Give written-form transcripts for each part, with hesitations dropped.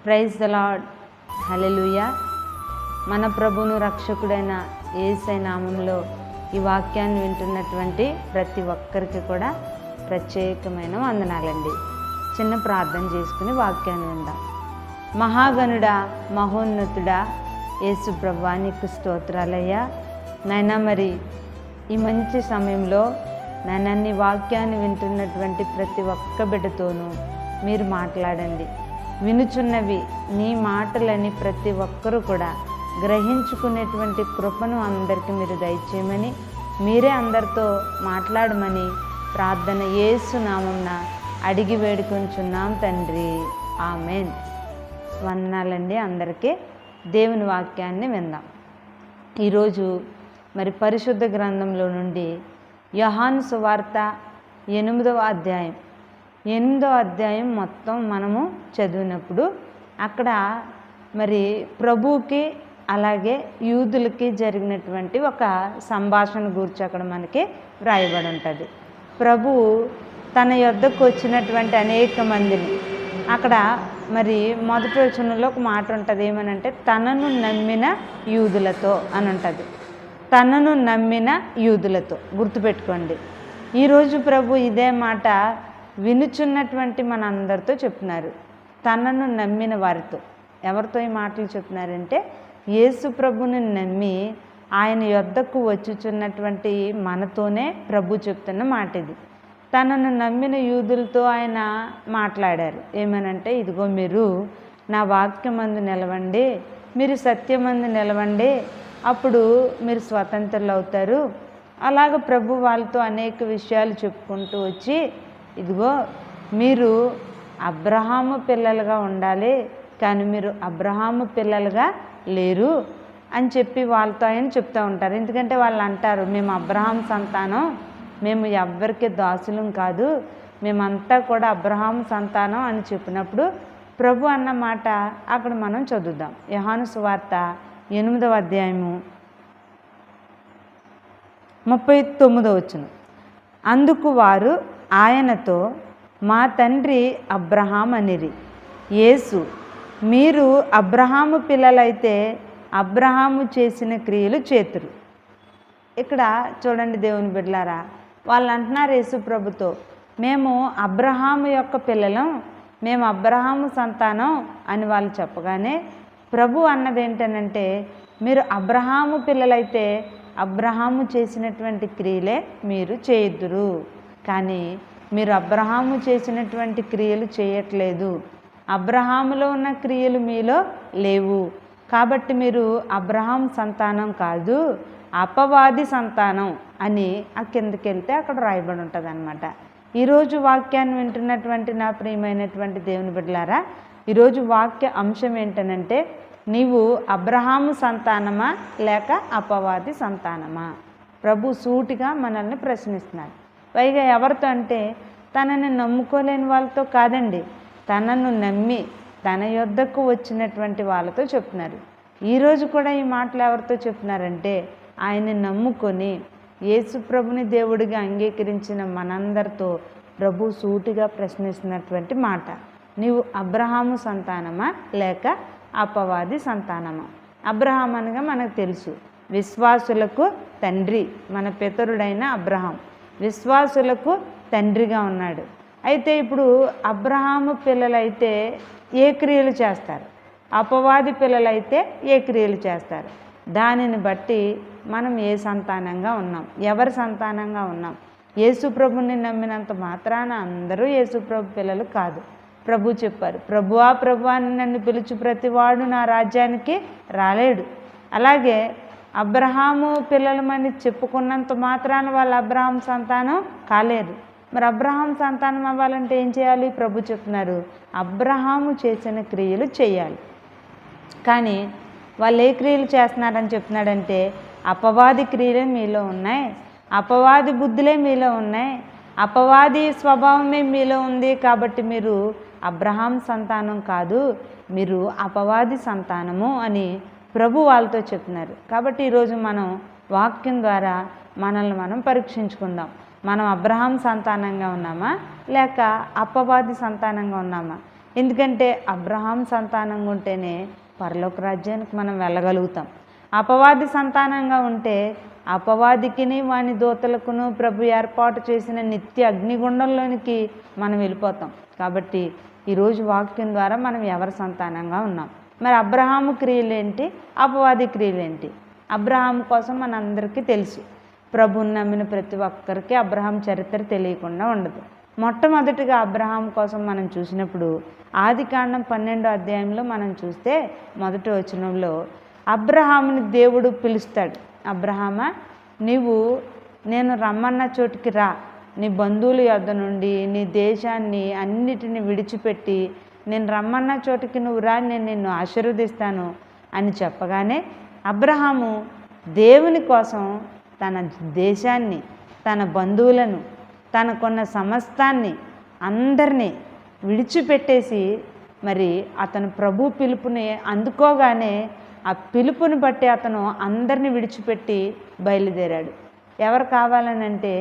Praise the lord. హల్లెలూయా. మన ప్రభువును రక్షకుడైన యేసయ్య నామంలో ఈ వాక్యాన్ని వింటున్నటువంటి ప్రతి ఒక్కరికి కూడా ప్రత్యేకమైన వందనాలండి. చిన్న ప్రార్థన చేసుకుని వాక్యాన్ని విందాం. మహాగణుడా, మహోన్నతుడా యేసు ప్రభువా, నీకు స్తోత్రాలయ్యా. నాయనా, మరి ఈ మంచి సమయంలో నీ వాక్యాన్ని వింటున్నటువంటి ప్రతి ఒక్క బిడ్డతోనూ మీరు మాట్లాడండి. వినుచున్నవి నీ మాటలని ప్రతి ఒక్కరూ కూడా గ్రహించుకునేటువంటి కృపను అందరికీ మీరు దయచేయమని, మీరే అందరితో మాట్లాడమని ప్రార్థన యేసు నామమున అడిగి వేడుకొంచున్నాం తండ్రి, ఆమేన్. వందనాలండి అందరికీ. దేవుని వాక్యాన్ని విందాం. ఈరోజు మరి పరిశుద్ధ గ్రంథంలో నుండి యోహాను సువార్త 8వ అధ్యాయం మొత్తం మనము చదివినప్పుడు అక్కడ మరి ప్రభువుకి అలాగే యూదులకి జరిగినటువంటి ఒక సంభాషణ గురించి అక్కడ మనకి వ్రాయబడి ఉంటుంది. ప్రభువు తన యొద్దకు వచ్చినటువంటి అనేక మందిని అక్కడ మరి మొదటి వచనంలో ఒక మాట ఉంటుంది. ఏమనంటే తనను నమ్మిన యూదులతో అని ఉంటుంది. తనను నమ్మిన యూదులతో గుర్తుపెట్టుకోండి. ఈరోజు ప్రభు ఇదే మాట వినుచున్నటువంటి మన అందరితో చెప్తున్నారు. తనను నమ్మిన వారితో. ఎవరితో ఈ మాటలు చెప్తున్నారంటే యేసు ప్రభుని నమ్మి ఆయన యొద్దకు వచ్చుచున్నటువంటి మనతోనే ప్రభు చెప్తున్న మాట ఇది. తనను నమ్మిన యూదులతో ఆయన మాట్లాడారు. ఏమనంటే, ఇదిగో మీరు నా వాక్యమందు నిలవండి, మీరు సత్యమందు నిలవండి, అప్పుడు మీరు స్వతంత్రులు అవుతారు. అలాగ ప్రభు వాళ్ళతో అనేక విషయాలు చెప్పుకుంటూ వచ్చి, ఇదిగో మీరు అబ్రహాము పిల్లలుగా ఉండాలి, కానీ మీరు అబ్రహాము పిల్లలుగా లేరు అని చెప్పి వాళ్ళతో ఆయన చెప్తూ ఉంటారు. ఎందుకంటే వాళ్ళు అంటారు, మేము అబ్రహాం సంతానం, మేము ఎవ్వరికి దాసులం కాదు, మేమంతా కూడా అబ్రహాము సంతానం అని చెప్పినప్పుడు ప్రభు అన్న మాట అక్కడ మనం చదువుదాం. యోహాను సువార్త 8వ అధ్యాయము 39వ వచనం. అందుకు వారు ఆయనతో, మా తండ్రి అబ్రహాం అనిరి. యేసు, మీరు అబ్రహాము పిల్లలైతే అబ్రహాము చేసిన క్రియలు చేతురు. ఇక్కడ చూడండి దేవుని బిడ్డలారా, వాళ్ళు అంటున్నారు యేసు ప్రభుతో, మేము అబ్రహాము యొక్క పిల్లలం, మేము అబ్రహాము సంతానం అని వాళ్ళు చెప్పగానే ప్రభు అన్నది ఏంటనంటే, మీరు అబ్రహాము పిల్లలైతే అబ్రహాము చేసినటువంటి క్రియలే మీరు చేయుదురు, కానీ మీరు అబ్రహాము చేసినటువంటి క్రియలు చేయట్లేదు, అబ్రహాములో ఉన్న క్రియలు మీలో లేవు, కాబట్టి మీరు అబ్రహాం సంతానం కాదు, అపవాది సంతానం అని ఆ కిందకి వెళ్తే అక్కడ రాయబడి ఉంటుంది అన్నమాట. ఈరోజు వాక్యాన్ని వింటున్నటువంటి నా ప్రియమైనటువంటి దేవుని బిడ్డలారా, ఈరోజు వాక్య అంశం ఏంటనంటే, నీవు అబ్రహాము సంతానమా లేక అపవాది సంతానమా? ప్రభు సూటిగా మనల్ని ప్రశ్నిస్తున్నారు. పైగా ఎవరితో అంటే తనని నమ్ముకోలేని వాళ్ళతో కాదండి, తనను నమ్మి తన యొద్దకు వచ్చినటువంటి వాళ్ళతో చెప్తున్నారు. ఈరోజు కూడా ఈ మాటలు ఎవరితో చెప్తున్నారంటే, ఆయన్ని నమ్ముకొని యేసు ప్రభుని దేవుడిగా అంగీకరించిన మనందరితో ప్రభు సూటిగా ప్రశ్నిస్తున్నటువంటి మాట. నీవు అబ్రహాము సంతానమా లేక అపవాది సంతానమా? అబ్రహాం అనగా మనకు తెలుసు, విశ్వాసులకు తండ్రి, మన పితరుడైన అబ్రహాం విశ్వాసులకు తండ్రిగా ఉన్నాడు. అయితే ఇప్పుడు అబ్రహాము పిల్లలైతే ఏ క్రియలు చేస్తారు, అపవాది పిల్లలైతే ఏ క్రియలు చేస్తారు? దానిని బట్టి మనం ఏ సంతానంగా ఉన్నాం, ఎవరి సంతానంగా ఉన్నాం? యేసు ప్రభుని నమ్మినంత మాత్రాన అందరూ యేసు ప్రభు పిల్లలు కాదు. ప్రభు చెప్పారు, ప్రభువా ప్రభువా అని నన్ను పిలుచు ప్రతివాడు నా రాజ్యానికి రాలేడు. అలాగే అబ్రహాము పిల్లలమని చెప్పుకున్నంత మాత్రాన వాళ్ళు అబ్రహాం సంతానం కాలేరు. మరి అబ్రహాం సంతానం అవ్వాలంటే ఏం చేయాలి? ప్రభు చెప్తున్నారు, అబ్రహాము చేసిన క్రియలు చేయాలి. కానీ వాళ్ళు ఏ క్రియలు చేస్తున్నారని చెప్తున్నాడంటే, అపవాది క్రియలే మీలో ఉన్నాయి, అపవాది బుద్ధులే మీలో ఉన్నాయి, అపవాది స్వభావమే మీలో ఉంది, కాబట్టి మీరు అబ్రహాం సంతానం కాదు, మీరు అపవాది సంతానము అని ప్రభు వాళ్ళతో చెప్తున్నారు. కాబట్టి ఈరోజు మనం వాక్యం ద్వారా మనల్ని మనం పరీక్షించుకుందాం. మనం అబ్రహాం సంతానంగా ఉన్నామా లేక అపవాది సంతానంగా ఉన్నామా? ఎందుకంటే అబ్రహాం సంతానంగా ఉంటేనే పరలోక రాజ్యానికి మనం వెళ్ళగలుగుతాం. అపవాది సంతానంగా ఉంటే అపవాదికిని వాని దూతలకును ప్రభు ఏర్పాటు చేసిన నిత్య అగ్నిగుండంలోనికి మనం వెళ్ళిపోతాం. కాబట్టి ఈరోజు వాక్యం ద్వారా మనం ఎవరి సంతానంగా ఉన్నాం? మరి అబ్రహాము క్రియలేంటి, అపవాది క్రియలేంటి? అబ్రహాం కోసం మనందరికీ తెలుసు. ప్రభువుని నమ్మిన ప్రతి ఒక్కరికి అబ్రహాం చరిత్ర తెలియకుండా ఉండదు. మొట్టమొదటిగా అబ్రహాం కోసం మనం చూసినప్పుడు ఆదికాండం 12వ అధ్యాయంలో మనం చూస్తే మొదటి వచనంలో అబ్రహాముని దేవుడు పిలుస్తాడు. అబ్రహామా, నీవు నేను రమ్మన్న చోటికి రా, నీ బంధువుల యొద్ద నుండి నీ దేశాన్ని అన్నిటిని విడిచిపెట్టి నేను రమ్మన్న చోటికి నువ్వు రా, నేను నిన్ను ఆశీర్వదిస్తాను అని చెప్పగానే అబ్రహాము దేవుని కోసం తన దేశాన్ని, తన బంధువులను, తనకున్న సమస్తాన్ని అందరినీ విడిచిపెట్టేసి మరి అతను ప్రభు పిలుపుని అందుకోగానే ఆ పిలుపుని బట్టి అతను అందరిని విడిచిపెట్టి బయలుదేరాడు. ఎవరు కావాలనంటే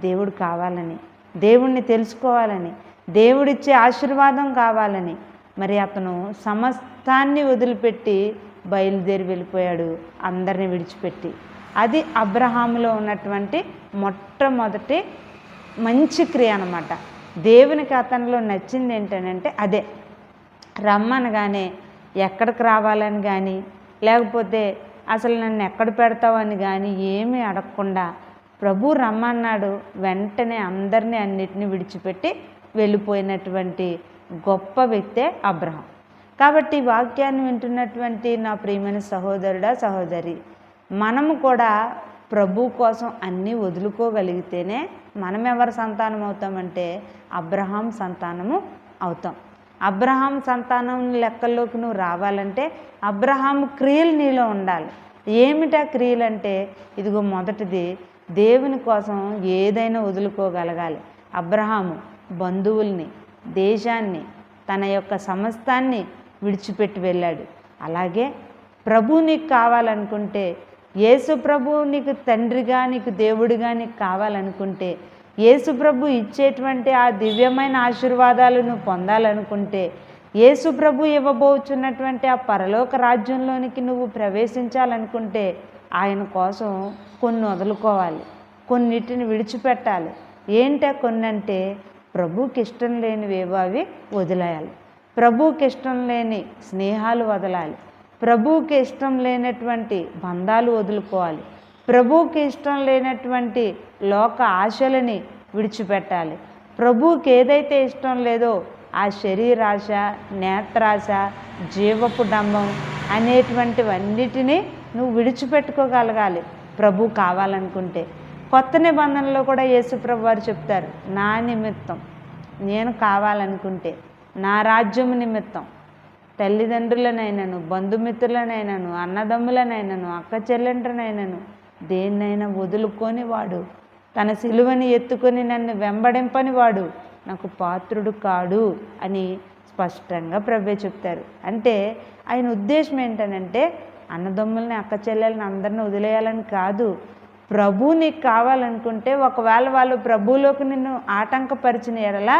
దేవుడు కావాలని, దేవుణ్ణి తెలుసుకోవాలని, దేవుడిచ్చే ఆశీర్వాదం కావాలని మరి అతను సమస్తాన్ని వదిలిపెట్టి బయలుదేరి వెళ్ళిపోయాడు, అందరిని విడిచిపెట్టి. అది అబ్రహాములో ఉన్నటువంటి మొట్టమొదటి మంచి క్రియ అన్నమాట. దేవునికి అతనిలో నచ్చింది ఏంటనంటే అదే. రమ్మనగానే ఎక్కడికి రావాలని కానీ, లేకపోతే అసలు నన్ను ఎక్కడ పెడతావని కానీ ఏమీ అడగకుండా ప్రభు రమ్మన్నాడు, వెంటనే అందరినీ అన్నిటినీ విడిచిపెట్టి వెళ్ళిపోయినటువంటి గొప్ప వ్యక్తే అబ్రహాం. కాబట్టి వాక్యాన్ని వింటున్నటువంటి నా ప్రియమైన సహోదరుడా, సహోదరి, మనము కూడా ప్రభు కోసం అన్నీ వదులుకోగలిగితేనే మనం ఎవరి సంతానం అవుతామంటే అబ్రహాం సంతానము అవుతాం. అబ్రహాం సంతానం లెక్కల్లోకి నువ్వు రావాలంటే అబ్రహాం క్రియలు నీలో ఉండాలి. ఏమిటా క్రియలు అంటే ఇదిగో మొదటిది, దేవుని కోసం ఏదైనా వదులుకోగలగాలి. అబ్రహాము బంధువుల్ని, దేశాన్ని, తన యొక్క సమస్తాన్ని విడిచిపెట్టి వెళ్ళాడు. అలాగే ప్రభు నీకు కావాలనుకుంటే, యేసు ప్రభు నీకు తండ్రిగా, నీకు దేవుడిగా నీకు కావాలనుకుంటే, యేసు ప్రభు ఇచ్చేటువంటి ఆ దివ్యమైన ఆశీర్వాదాలు నువ్వు పొందాలనుకుంటే, యేసు ప్రభు ఇవ్వబోచున్నటువంటి ఆ పరలోక రాజ్యంలోనికి నువ్వు ప్రవేశించాలనుకుంటే ఆయన కోసం కొన్ని వదులుకోవాలి, కొన్నిటిని విడిచిపెట్టాలి. ఏంటో కొన్ని అంటే ప్రభువుకి ఇష్టం లేనివేవో అవి వదిలేయాలి. ప్రభువుకి ఇష్టం లేని స్నేహాలు వదలాలి. ప్రభువుకి ఇష్టం లేనటువంటి బంధాలు వదులుకోవాలి. ప్రభువుకి ఇష్టం లేనటువంటి లోక ఆశలని విడిచిపెట్టాలి. ప్రభువుకి ఏదైతే ఇష్టం లేదో ఆ శరీరాశ, నేత్రాశ, జీవపు డంబం అనేటువంటివన్నిటినీ నువ్వు విడిచిపెట్టుకోగలగాలి ప్రభు కావాలనుకుంటే. కొత్త నిబంధనలో కూడా యేసు ప్రభు వారు చెప్తారు, నా నిమిత్తం నేను కావాలనుకుంటే, నా రాజ్యము నిమిత్తం తల్లిదండ్రులనైనాను, బంధుమిత్రులనైనాను, అన్నదమ్ములనైనాను, అక్క చెల్లెండ్రనైనాను దేన్నైనా వదులుకొని వాడు, తన సిలువని ఎత్తుకొని నన్ను వెంబడింపని వాడు నాకు పాత్రుడు కాడు అని స్పష్టంగా ప్రభు చెప్తారు. అంటే ఆయన ఉద్దేశం ఏంటనంటే అన్నదమ్ముల్ని, అక్క చెల్లెల్ని అందరిని వదిలేయాలని కాదు. ప్రభు నీకు కావాలనుకుంటే ఒకవేళ వాళ్ళు ప్రభువులోకి నిన్ను ఆటంకపరిచిన ఎడల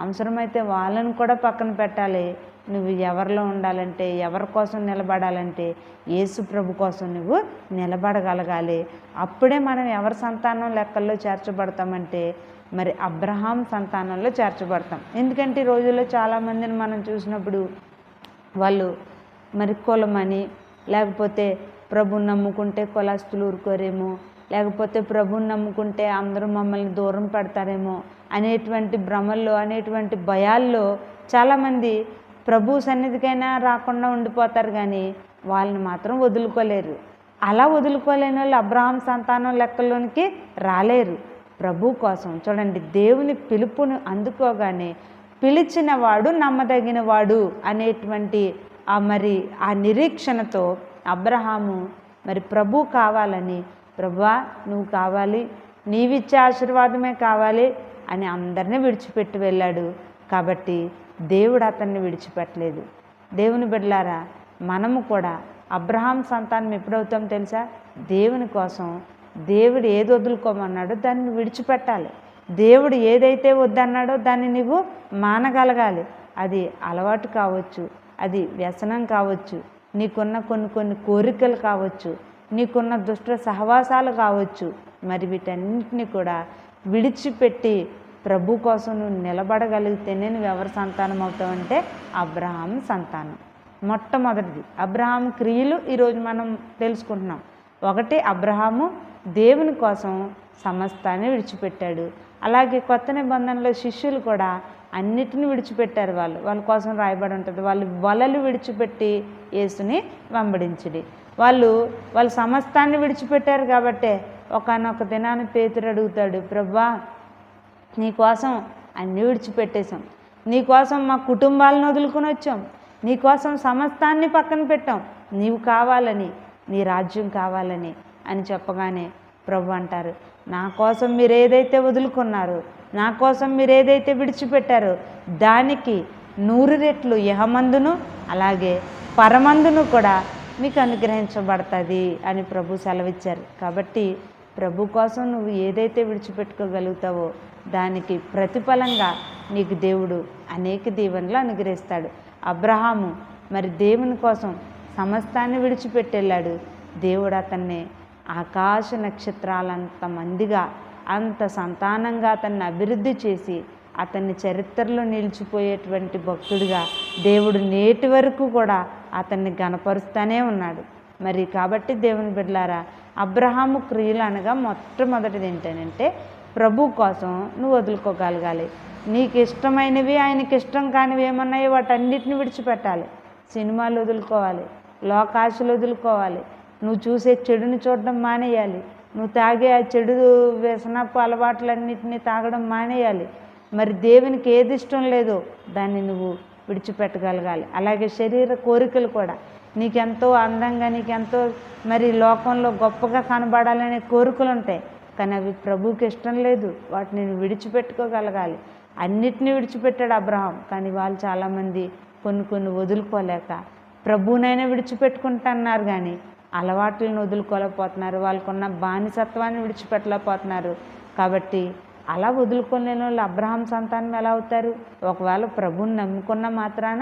అవసరమైతే వాళ్ళని కూడా పక్కన పెట్టాలి. నువ్వు ఎవరిలో ఉండాలంటే, ఎవరి కోసం నిలబడాలంటే యేసు ప్రభు కోసం నువ్వు నిలబడగలగాలి. అప్పుడే మనం ఎవరి సంతానం లెక్కల్లో చేర్చబడతామంటే మరి అబ్రహాం సంతానంలో చేర్చబడతాం. ఎందుకంటే ఈ రోజుల్లో చాలామందిని మనం చూసినప్పుడు వాళ్ళు మరి కులమని, లేకపోతే ప్రభుని నమ్ముకుంటే కులస్తులు ఊరుకోరేమో, లేకపోతే ప్రభుని నమ్ముకుంటే అందరూ మమ్మల్ని దూరం పెడతారేమో అనేటువంటి భ్రమల్లో, అనేటువంటి భయాల్లో చాలామంది ప్రభు సన్నిధికైనా రాకుండా ఉండిపోతారు, కానీ వాళ్ళని మాత్రం వదులుకోలేరు. అలా వదులుకోలేని వాళ్ళు అబ్రహాం సంతానం లెక్కల్లోనికి రాలేరు. ప్రభు కోసం చూడండి, దేవుని పిలుపును అందుకోగానే పిలిచిన వాడు నమ్మదగిన వాడు అనేటువంటి ఆ నిరీక్షణతో అబ్రహాము మరి ప్రభు కావాలని, ప్రభువా నువ్వు కావాలి, నీవిచ్చే ఆశీర్వాదమే కావాలి అని అందరినీ విడిచిపెట్టి వెళ్ళాడు. కాబట్టి దేవుడు అతన్ని విడిచిపెట్టలేదు. దేవుని బిడ్డలారా, మనము కూడా అబ్రహాం సంతానం ఎప్పుడవుతాం తెలుసా? దేవుని కోసం దేవుడు ఏది వదులుకోమన్నాడో దాన్ని విడిచిపెట్టాలి. దేవుడు ఏదైతే వద్దన్నాడో దాన్ని నువ్వు మానగలగాలి. అది అలవాటు కావచ్చు, అది వ్యసనం కావచ్చు, నీకున్న కొన్ని కోరికలు కావచ్చు, నీకున్న దుష్ట సహవాసాలు కావచ్చు. మరి వీటన్నింటినీ కూడా విడిచిపెట్టి ప్రభు కోసం నువ్వు నిలబడగలిగితేనే నువ్వు ఎవరి సంతానం అవుతావంటే అబ్రహాం సంతానం. మొట్టమొదటిది అబ్రహాం క్రియలు ఈరోజు మనం తెలుసుకుంటున్నాం. ఒకటి, అబ్రహాము దేవుని కోసం సమస్తాన్ని విడిచిపెట్టాడు. అలాగే కొత్త నిబంధనలో శిష్యులు కూడా అన్నిటిని విడిచిపెట్టారు. వాళ్ళ కోసం రాయబడి ఉంటుంది, వాళ్ళు వలలు విడిచిపెట్టి యేసుని వెంబడించుడి. వాళ్ళు సమస్తాన్ని విడిచిపెట్టారు కాబట్టే ఒకానొక దినాన్ని పేతురు అడుగుతాడు, ప్రభువా నీకోసం అన్నీ విడిచిపెట్టేశాం, నీకోసం మా కుటుంబాలను వదులుకొని వచ్చాం, నీకోసం సమస్తాన్ని పక్కన పెట్టాం, నీవు కావాలని, నీ రాజ్యం కావాలని అని చెప్పగానే ప్రభు అంటారు, నా కోసం మీరు ఏదైతే వదులుకున్నారో, నా కోసం మీరు ఏదైతే విడిచిపెట్టారో దానికి 100 రెట్లు యహమందును అలాగే పరమందును కూడా మీకు అనుగ్రహించబడుతుంది అని ప్రభు సెలవిచ్చారు. కాబట్టి ప్రభు కోసం నువ్వు ఏదైతే విడిచిపెట్టుకోగలుగుతావో దానికి ప్రతిఫలంగా నీకు దేవుడు అనేక దీవెనలు అనుగ్రహిస్తాడు. అబ్రహాము మరి దేవుని కోసం సమస్తాన్ని విడిచిపెట్టెళ్ళాడు. దేవుడు అతన్ని ఆకాశ నక్షత్రాలంత మందిగా, అంత సంతానంగా అతన్ని అభివృద్ధి చేసి అతన్ని చరిత్రలో నిలిచిపోయేటువంటి భక్తుడిగా దేవుడు నేటి వరకు కూడా అతన్ని గణపరుస్తూనే ఉన్నాడు. మరి కాబట్టి దేవుని బిడ్డలారా, అబ్రహాము క్రియలు అనగా మొట్టమొదటిది ఏంటంటే ప్రభు కోసం నువ్వు వదులుకోగలగాలి. నీకు ఇష్టమైనవి ఆయనకి ఇష్టం కానివి ఏమన్నాయో వాటన్నిటిని విడిచిపెట్టాలి. సినిమాలు వదులుకోవాలి, లోకాశలు వదులుకోవాలి, నువ్వు చూసే చెడుని చూడడం మానేయాలి, నువ్వు తాగే ఆ చెడు వ్యసనపు అలవాట్లన్నింటినీ తాగడం మానేయాలి. మరి దేవునికి ఏది ఇష్టం లేదో దాన్ని నువ్వు విడిచిపెట్టగలగాలి. అలాగే శరీర కోరికలు కూడా, నీకెంతో అందంగా, నీకెంతో మరి లోకంలో గొప్పగా కనబడాలనే కోరికలు ఉంటాయి, కానీ అవి ప్రభువుకి ఇష్టం లేదు, వాటిని విడిచిపెట్టుకోగలగాలి. అన్నిటినీ విడిచిపెట్టాడు అబ్రహాం. కానీ వాళ్ళు చాలామంది కొన్ని వదులుకోలేక ప్రభువునైనా విడిచిపెట్టుకుంటున్నారు, కానీ అలవాట్లను వదులుకోలేకపోతున్నారు, వాళ్ళకున్న బానిసత్వాన్ని విడిచిపెట్టలేకపోతున్నారు. కాబట్టి అలా వదులుకోలేని వాళ్ళు అబ్రహాం సంతానం ఎలా అవుతారు? ఒకవేళ ప్రభువుని నమ్ముకున్న మాత్రాన,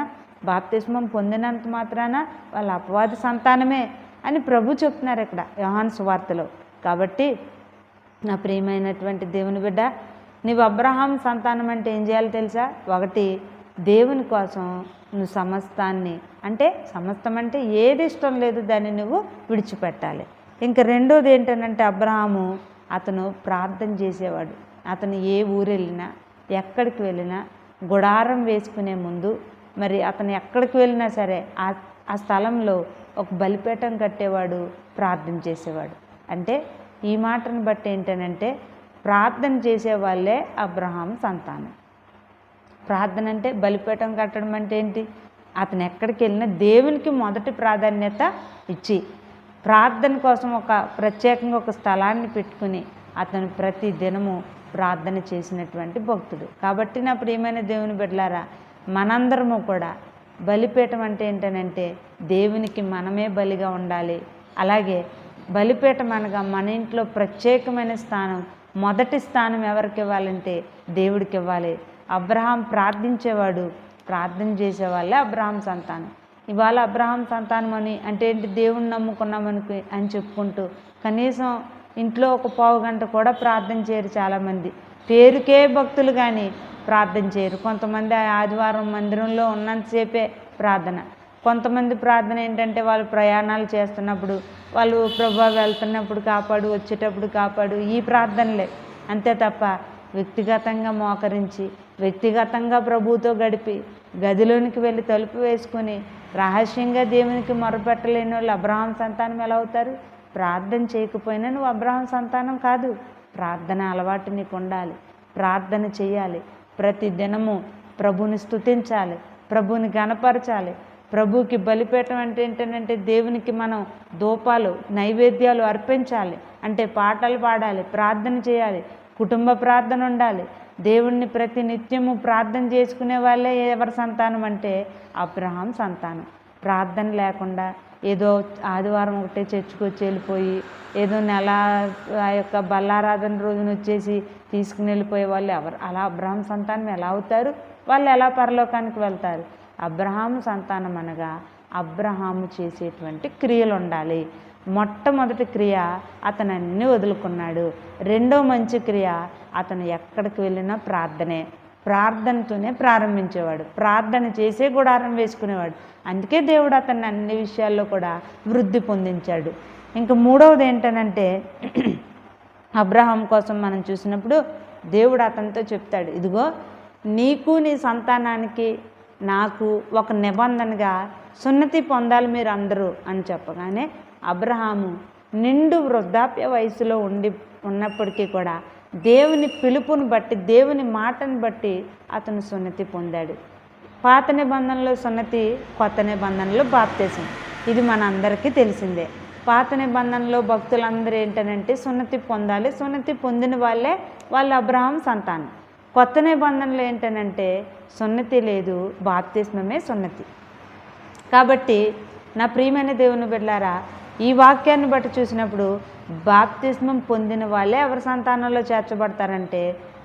బాప్తిస్మం పొందినంత మాత్రాన వాళ్ళ అపవాది సంతానమే అని ప్రభు చెప్తున్నారు ఇక్కడ యోహాను సువార్తలో. కాబట్టి నా ప్రియమైనటువంటి దేవుని బిడ్డ, నీవు అబ్రహాం సంతానం అంటే ఏం చేయాలి తెలుసా? ఒకటి, దేవుని కోసం నువ్వు సమస్తాన్ని, అంటే సమస్తం అంటే ఏది ఇష్టం లేదు దాన్ని నువ్వు విడిచిపెట్టాలి. ఇంకా రెండోది ఏంటంటే అబ్రహాము అతను ప్రార్థన చేసేవాడు. అతను ఏ ఊరు వెళ్ళినా, ఎక్కడికి వెళ్ళినా గుడారం వేసుకునే ముందు మరి అతను ఎక్కడికి వెళ్ళినా సరే ఆ స్థలంలో ఒక బలిపీఠం కట్టేవాడు, ప్రార్థన చేసేవాడు. అంటే ఈ మాటను బట్టి ఏంటనంటే ప్రార్థన చేసేవాళ్ళే అబ్రహాం సంతానం. ప్రార్థన అంటే బలిపీఠం కట్టడం అంటే ఏంటి? అతను ఎక్కడికి వెళ్ళినా దేవునికి మొదటి ప్రాధాన్యత ఇచ్చి ప్రార్థన కోసం ఒక ప్రత్యేకంగా ఒక స్థలాన్ని పెట్టుకుని అతను ప్రతి దినము ప్రార్థన చేసినటువంటి భక్తుడు. కాబట్టి నా ప్రియమైన దేవుని బిడ్డలారా, మనందరము కూడా బలిపీఠం అంటే ఏంటనంటే దేవునికి మనమే బలిగా ఉండాలి. అలాగే బలిపీఠం అనగా మన ఇంట్లో ప్రత్యేకమైన స్థానం, మొదటి స్థానం ఎవరికి ఇవ్వాలంటే దేవుడికి ఇవ్వాలి. అబ్రహాం ప్రార్థించేవాడు, ప్రార్థన చేసేవాళ్ళే అబ్రహాం సంతానం. ఇవాళ అబ్రహాం సంతానం అని అంటే ఏంటి? దేవుణ్ణి నమ్ముకున్నామనుకు అని చెప్పుకుంటూ కనీసం ఇంట్లో ఒక పావు గంట కూడా ప్రార్థన చేయరు చాలామంది. పేరుకే భక్తులు కానీ ప్రార్థన చేయరు. కొంతమంది ఆదివారం మందిరంలో ఉన్నంతసేపే ప్రార్థన. కొంతమంది ప్రార్థన ఏంటంటే వాళ్ళు ప్రయాణాలు చేస్తున్నప్పుడు, వాళ్ళు ప్రభువా వెళ్తున్నప్పుడు కాపాడు, వచ్చేటప్పుడు కాపాడు, ఈ ప్రార్థనలే అంతే తప్ప వ్యక్తిగతంగా మోకరించి వ్యక్తిగతంగా ప్రభువుతో గడిపి గదిలోనికి వెళ్ళి తలుపు వేసుకొని రహస్యంగా దేవునికి మొరపెట్టలేని వాళ్ళు అబ్రహాం సంతానం ఎలా అవుతారు? ప్రార్థన చేయకపోయినా నువ్వు అబ్రహాం సంతానం కాదు. ప్రార్థన అలవాటు నీకు ఉండాలి, ప్రార్థన చేయాలి, ప్రతి దినము ప్రభుని స్తుతించాలి, ప్రభుని గణపరచాలి. ప్రభుకి బలిపీఠం అంటే ఏంటంటే దేవునికి మనం ధూపాలు నైవేద్యాలు అర్పించాలి, అంటే పాటలు పాడాలి, ప్రార్థన చేయాలి, కుటుంబ ప్రార్థన ఉండాలి. దేవుణ్ణి ప్రతి నిత్యము ప్రార్థన చేసుకునే వాళ్ళే ఎవరి సంతానం అంటే అబ్రహాం సంతానం. ప్రార్థన లేకుండా ఏదో ఆదివారం ఒకటే చర్చికి వచ్చి వెళ్ళిపోయి ఏదో నెల ఆ యొక్క బల్లారాధన రోజున వచ్చేసి తీసుకుని వెళ్ళిపోయే వాళ్ళు ఎవరు? అలా అబ్రహాం సంతానం ఎలా అవుతారు? వాళ్ళు ఎలా పరలోకానికి వెళ్తారు? అబ్రహాము సంతానం అనగా అబ్రహాము చేసేటువంటి క్రియలు ఉండాలి. మొట్టమొదటి క్రియ అతను అన్నీ వదులుకున్నాడు. రెండో మంచి క్రియ అతను ఎక్కడికి వెళ్ళినా ప్రార్థనే. ప్రార్థనతోనే ప్రారంభించేవాడు. ప్రార్థన చేసే గుడారం వేసుకునేవాడు. అందుకే దేవుడు అతన్ని అన్ని విషయాల్లో కూడా వృద్ధి పొందించాడు. ఇంకా మూడవది ఏంటనంటే అబ్రహాం కోసం మనం చూసినప్పుడు దేవుడు అతనితో చెప్తాడు, ఇదిగో నీకు నీ సంతానానికి నాకు ఒక నిబంధనగా సున్నతి పొందాలి మీరు అందరూ అని చెప్పగానే అబ్రహాము నిండు వృద్ధాప్య వయసులో ఉన్నప్పటికీ కూడా దేవుని పిలుపుని బట్టి, దేవుని మాటను బట్టి అతను సున్నతి పొందాడు. పాత నిబంధనలో సున్నతి, కొత్త నిబంధనలో బాప్తిసం. ఇది మన అందరికీ తెలిసిందే. పాత నిబంధనలో భక్తులందరూ ఏంటనంటే సున్నతి పొందాలి. సున్నతి పొందిన వాళ్ళు అబ్రహాం సంతానం. కొత్త నిబంధనలు ఏంటనంటే సున్నతి లేదు, బాప్తిస్మమే సున్నతి. కాబట్టి నా ప్రియమైన దేవుని బిడ్డలారా, ఈ వాక్యాన్ని బట్టి చూసినప్పుడు బాప్తిస్మం పొందిన వాళ్ళే ఎవరి సంతానంలో చేర్చబడతారంటే